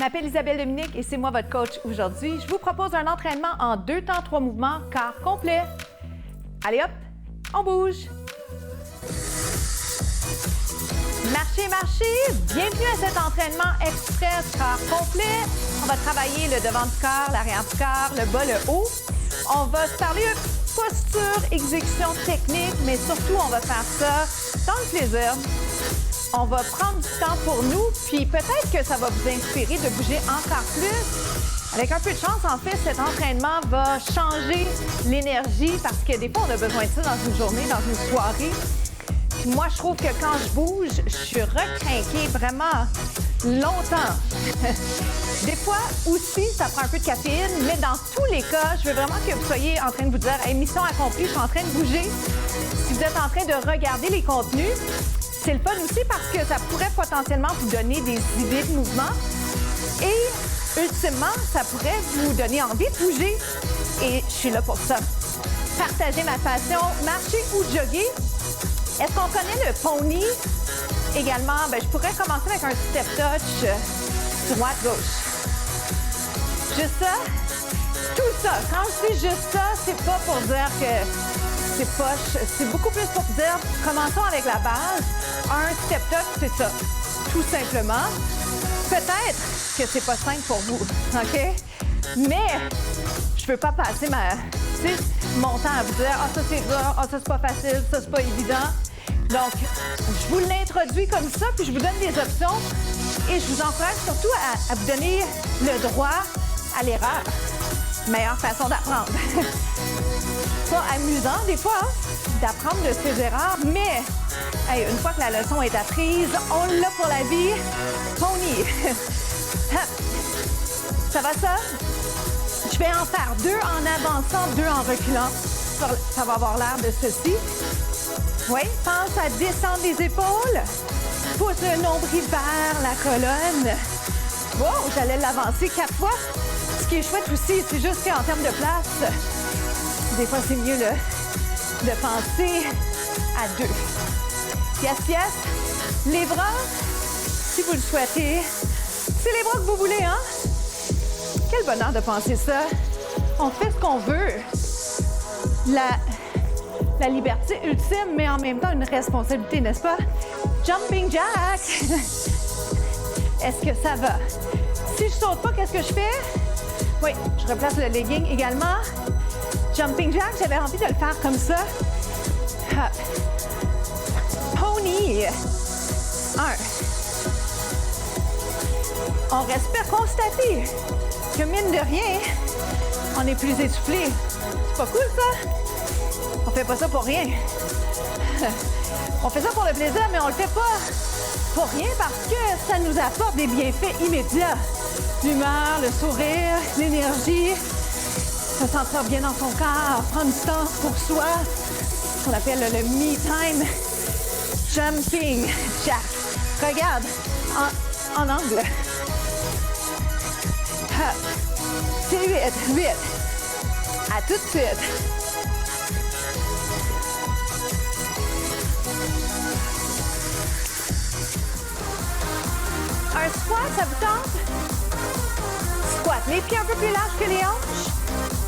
m'appelle Isabelle Dominique et c'est moi votre coach aujourd'hui. Je vous propose un entraînement en 2 temps, 3 mouvements, quart complet. Allez hop, on bouge. Marchez, marchez. Bienvenue à cet entraînement express quart complet. On va travailler le devant du corps, l'arrière du corps, le bas, le haut. On va se parler posture, exécution technique, mais surtout, on va faire ça dans le plaisir. On va prendre du temps pour nous, puis peut-être que ça va vous inspirer de bouger encore plus. Avec un peu de chance, en fait, cet entraînement va changer l'énergie parce que des fois, on a besoin de ça dans une journée, dans une soirée. Puis moi, je trouve que quand je bouge, je suis recrinquée vraiment longtemps. Des fois aussi, ça prend un peu de caféine, mais dans tous les cas, je veux vraiment que vous soyez en train de vous dire hey, « mission accomplie, je suis en train de bouger ». Si vous êtes en train de regarder les contenus, c'est le fun aussi parce que ça pourrait potentiellement vous donner des idées de mouvement et ultimement, ça pourrait vous donner envie de bouger et je suis là pour ça. Partager ma passion, marcher ou jogger. Est-ce qu'on connaît le pony? Également, je pourrais commencer avec un step touch droite-gauche. Juste ça, tout ça. Quand je dis juste ça, c'est pas pour dire que c'est poche, c'est beaucoup plus pour dire, commençons avec la base. Un step touch, c'est ça, tout simplement. Peut-être que c'est pas simple pour vous, OK? Mais je peux pas passer mon temps à vous dire « Ah, ça c'est dur, ah, ça c'est pas facile, ça c'est pas évident ». Donc, je vous l'introduis comme ça, puis je vous donne des options et je vous encourage surtout à vous donner le droit à l'erreur. Meilleure façon d'apprendre. Pas amusant des fois, d'apprendre de ses erreurs, mais hey, une fois que la leçon est apprise, on l'a pour la vie. Pony. Ça va ça? Je vais en faire 2 en avançant, 2 en reculant. Ça va avoir l'air de ceci. Oui, pense à descendre les épaules. Pousse le nombril vers la colonne. Wow, j'allais l'avancer 4 fois. Ce qui est chouette aussi, c'est juste qu'en termes de place, des fois, c'est mieux de penser à 2. Yes, yes. Les bras, si vous le souhaitez, c'est les bras que vous voulez, hein? Quel bonheur de penser ça. On fait ce qu'on veut. La liberté ultime, mais en même temps une responsabilité, n'est-ce pas? Jumping jack. Est-ce que ça va? Si je saute pas, qu'est-ce que je fais? Oui, je replace le legging également. Jumping jack, j'avais envie de le faire comme ça. Hop. Pony. 1. On respire, constater que mine de rien, on est plus essoufflé. C'est pas cool ça? On fait pas ça pour rien. On fait ça pour le plaisir, mais on le fait pas pour rien parce que ça nous apporte des bienfaits immédiats. L'humeur, le sourire, l'énergie. Se sentir bien dans son corps, prendre du temps pour soi, ce qu'on appelle le me time. Jumping jack. Regarde, en angle. C'est vite. À tout de suite. Un squat, ça vous tente? Squat, les pieds un peu plus larges que les hanches.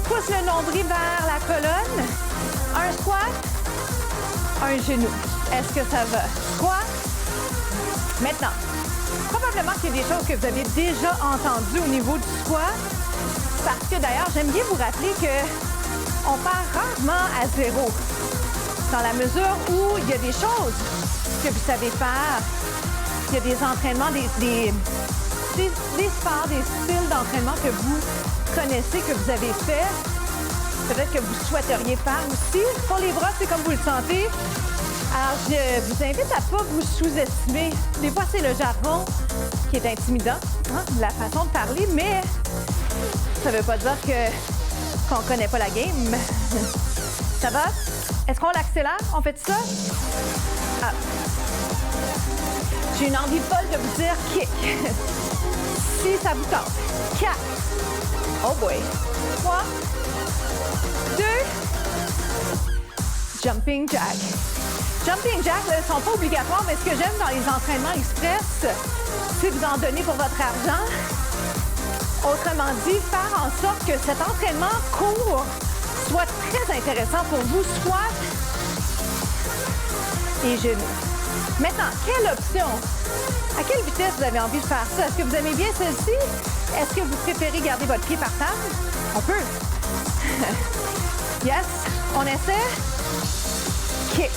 Pousse le nombril vers la colonne. Un squat, un genou. Est-ce que ça va? Squat. Maintenant, probablement qu'il y a des choses que vous avez déjà entendues au niveau du squat. Parce que d'ailleurs, j'aime bien vous rappeler qu'on part rarement à 0. Dans la mesure où il y a des choses que vous savez faire. Il y a des entraînements, des sports, des styles d'entraînement que vous connaissez, que vous avez fait, peut-être que vous souhaiteriez faire aussi. Pour les bras, c'est comme vous le sentez. Alors, je vous invite à ne pas vous sous-estimer. Des fois, c'est le jargon qui est intimidant, hein, la façon de parler, mais ça ne veut pas dire qu'on ne connaît pas la game. Ça va? Est-ce qu'on l'accélère? On fait ça? Ah. J'ai une envie folle de vous dire kick. Si ça vous tente. 4. Oh boy. 3. 2. Jumping jack. Jumping jack, ne sont pas obligatoires, mais ce que j'aime dans les entraînements express, c'est vous en donner pour votre argent. Autrement dit, faire en sorte que cet entraînement court soit très intéressant pour vous, squat et genoux. Maintenant, quelle option? À quelle vitesse vous avez envie de faire ça? Est-ce que vous aimez bien celle-ci? Est-ce que vous préférez garder votre pied par terre? On peut. Yes, on essaie. Kick.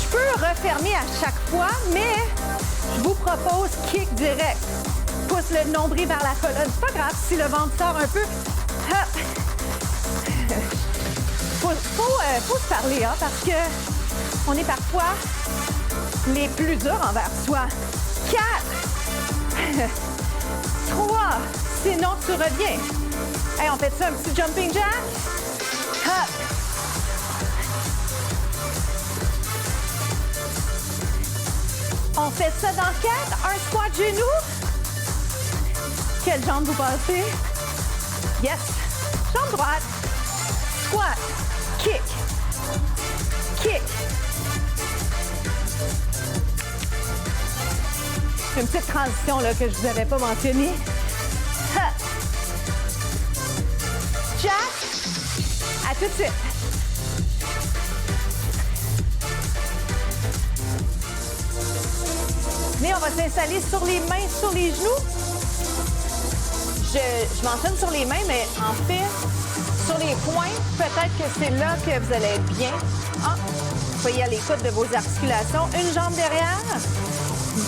Je peux refermer à chaque fois, mais je vous propose kick direct. Pousse le nombril vers la colonne. C'est pas grave si le ventre sort un peu. Hop. Faut se parler, hein, parce que on est parfois les plus durs envers soi. 4, 3, sinon tu reviens. Hey, on fait ça, un petit jumping jack. Hop. On fait ça dans 4, un squat genou. Quelle jambe vous passez? Yes. Jambe droite. Squat. Kick. Kick. Une petite transition là, que je ne vous avais pas mentionnée. Ha. Jack. À tout de suite. Mais on va s'installer sur les mains, sur les genoux. Je mentionne sur les mains, mais en fait, sur les poings, peut-être que c'est là que vous allez être bien. Ah, soyez à l'écoute de vos articulations. Une jambe derrière.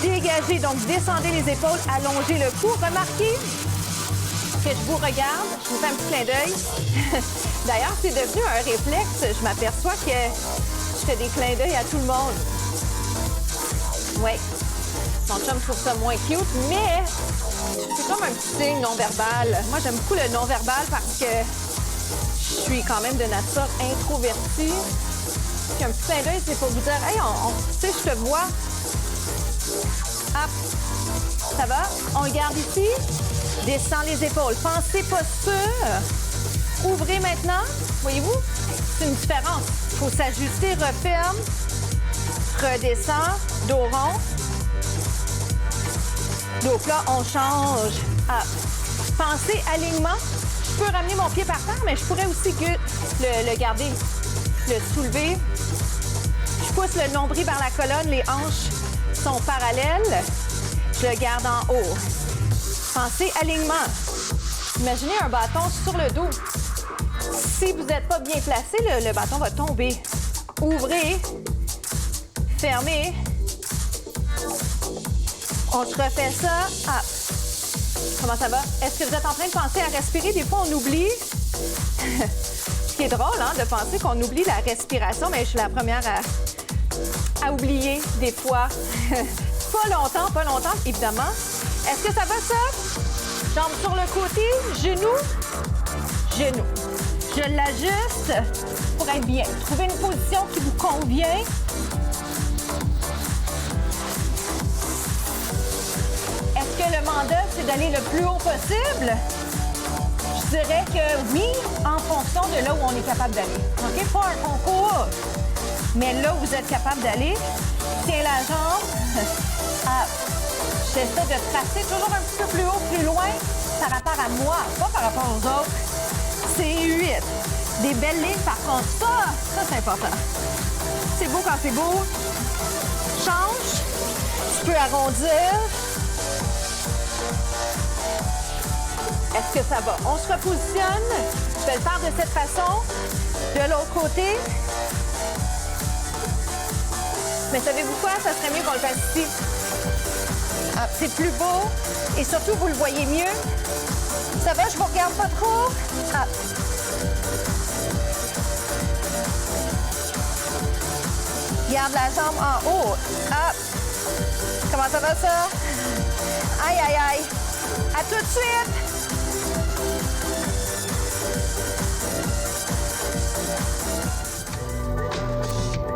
Dégagez, donc descendez les épaules, allongez le cou. Remarquez que je vous regarde. Je vous fais un petit clin d'œil. D'ailleurs, c'est devenu un réflexe. Je m'aperçois que je fais des clins d'œil à tout le monde. Oui. Mon chum trouve ça moins cute, mais c'est comme un petit signe non-verbal. Moi, j'aime beaucoup le non-verbal parce que je suis quand même de nature introvertie. Puis un petit clin d'œil, c'est pour vous dire, hey, tu sais, je te vois. Hop. Ça va? On le garde ici. Descends les épaules. Pensez posture. Ouvrez maintenant. Voyez-vous? C'est une différence. Il faut s'ajuster. Referme. Redescend. Dos rond. Dos plat. On change. Hop. Pensez alignement. Je peux ramener mon pied par terre, mais je pourrais aussi le garder. Le soulever. Je pousse le nombril vers la colonne. Les hanches sont parallèles. Je le garde en haut. Pensez alignement. Imaginez un bâton sur le dos. Si vous n'êtes pas bien placé, le bâton va tomber. Ouvrez. Fermez. On se refait ça. Ah. Comment ça va? Est-ce que vous êtes en train de penser à respirer? Des fois, on oublie. Ce qui est drôle, hein, de penser qu'on oublie la respiration, mais je suis la première à oublier des fois. Pas longtemps, évidemment. Est-ce que ça va, ça? Jambes sur le côté, genoux, genoux. Je l'ajuste pour être bien. Trouvez une position qui vous convient. Est-ce que le mandat, c'est d'aller le plus haut possible? Je dirais que oui, en fonction de là où on est capable d'aller. OK? Pas un concours, mais là où vous êtes capable d'aller, tiens la jambe. Ah, j'essaie de tracer toujours un petit peu plus haut, plus loin par rapport à moi, pas par rapport aux autres. C'est 8. Des belles lignes, par contre, ça c'est important. C'est beau quand c'est beau. Change. Tu peux arrondir. Est-ce que ça va? On se repositionne. Je vais le faire de cette façon. De l'autre côté. Mais savez-vous quoi? Ça serait mieux qu'on le fasse ici. Ah, c'est plus beau. Et surtout, vous le voyez mieux. Ça va? Je vous regarde pas trop. Ah. Garde la jambe en haut. Ah. Comment ça va, ça? Aïe, aïe, aïe. À tout de suite.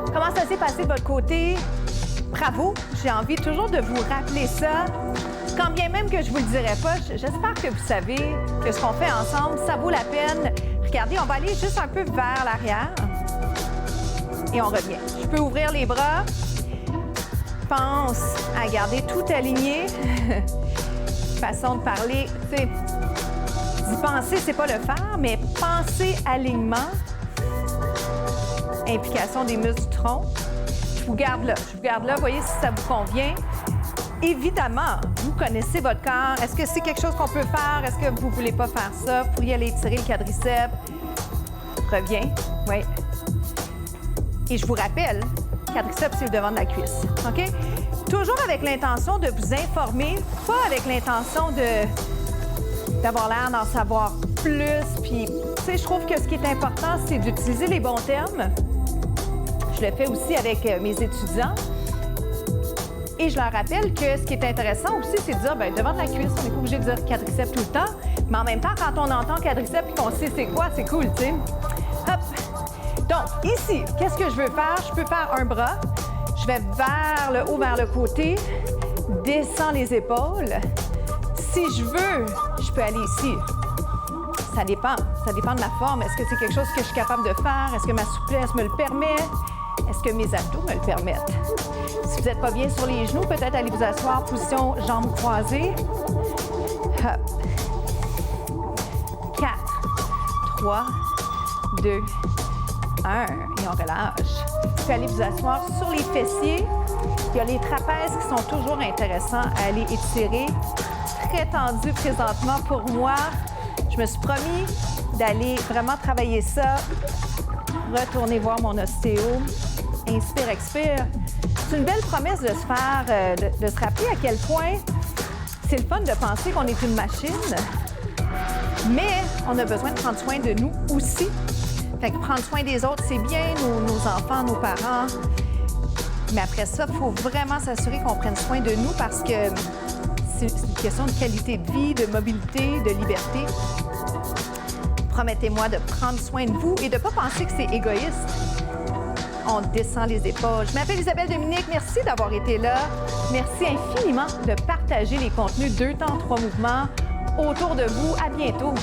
Comment ça s'est passé de votre côté? Bravo! J'ai envie toujours de vous rappeler ça. Quand bien même que je vous le dirai pas, j'espère que vous savez que ce qu'on fait ensemble, ça vaut la peine. Regardez, on va aller juste un peu vers l'arrière. Et on revient. Je peux ouvrir les bras. Pense à garder tout aligné. Façon de parler, tu sais, dis penser, c'est pas le faire, mais penser alignement, implication des muscles du tronc. Je vous garde là, voyez si ça vous convient. Évidemment, vous connaissez votre corps. Est-ce que c'est quelque chose qu'on peut faire? Est-ce que vous ne voulez pas faire ça? Vous pourriez aller étirer le quadriceps. Reviens, oui. Et je vous rappelle, quadriceps, c'est le devant de la cuisse, OK? Toujours avec l'intention de vous informer, pas avec l'intention d'avoir l'air d'en savoir plus. Puis, tu sais, je trouve que ce qui est important, c'est d'utiliser les bons termes. Je le fais aussi avec mes étudiants. Et je leur rappelle que ce qui est intéressant aussi, c'est de dire, bien, devant de la cuisse, on n'est pas obligé de dire quadriceps tout le temps. Mais en même temps, quand on entend quadriceps et qu'on sait c'est quoi, c'est cool, tu sais. Hop! Donc, ici, qu'est-ce que je veux faire? Je peux faire un bras. Je vais vers le haut, vers le côté. Descends les épaules. Si je veux, je peux aller ici. Ça dépend. Ça dépend de la forme. Est-ce que c'est quelque chose que je suis capable de faire? Est-ce que ma souplesse me le permet? Est-ce que mes abdos me le permettent? Si vous n'êtes pas bien sur les genoux, peut-être allez vous asseoir, position jambes croisées. Hop. 4, 3, 2, 1. Et on relâche. Vous pouvez aller vous asseoir sur les fessiers. Il y a les trapèzes qui sont toujours intéressants à aller étirer. Très tendu présentement pour moi. Je me suis promis d'aller vraiment travailler ça. Retourner voir mon ostéo. Inspire, expire. C'est une belle promesse de se faire, de se rappeler à quel point c'est le fun de penser qu'on est une machine, mais on a besoin de prendre soin de nous aussi. Fait que prendre soin des autres, c'est bien, nos enfants, nos parents. Mais après ça, il faut vraiment s'assurer qu'on prenne soin de nous parce que c'est une question de qualité de vie, de mobilité, de liberté. Promettez-moi de prendre soin de vous et de ne pas penser que c'est égoïste. On descend les épaules. Je m'appelle Isabelle Dominique. Merci d'avoir été là. Merci infiniment de partager les contenus 2 temps, 3 mouvements autour de vous. À bientôt.